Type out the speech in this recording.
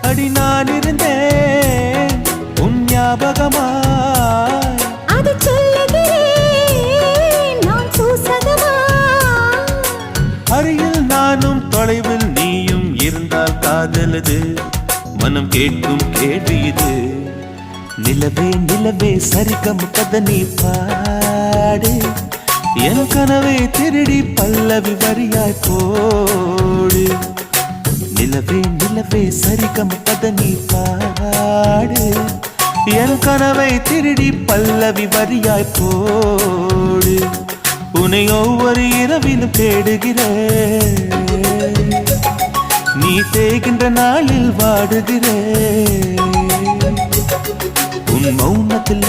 அடி நான் இருந்தேன் உன் ஞாபகமாய், அது சொல்லுகிறேன் நான் சூசகமா. அருகில் நானும் தொலைவில் நீயும் இருந்தால் காதலது மனம் கேட்கும் கேள்வி இது. நிலவே நிலவே சரிகம் கதை நீ பாடு, என் கனவை திருடி பல்லவி வரியாய் போடு. நிலவே நிலவே சரிகம் கதை நீ பாடு, என் கனவை திருடி பல்லவி வரியாய் போடு. உன்னை ஒவ்வொரு இரவிலும் தேடுகிறேன், நீ தேகின்ற நாளில் வாடுகிறேன். உன் மௌனத்தில்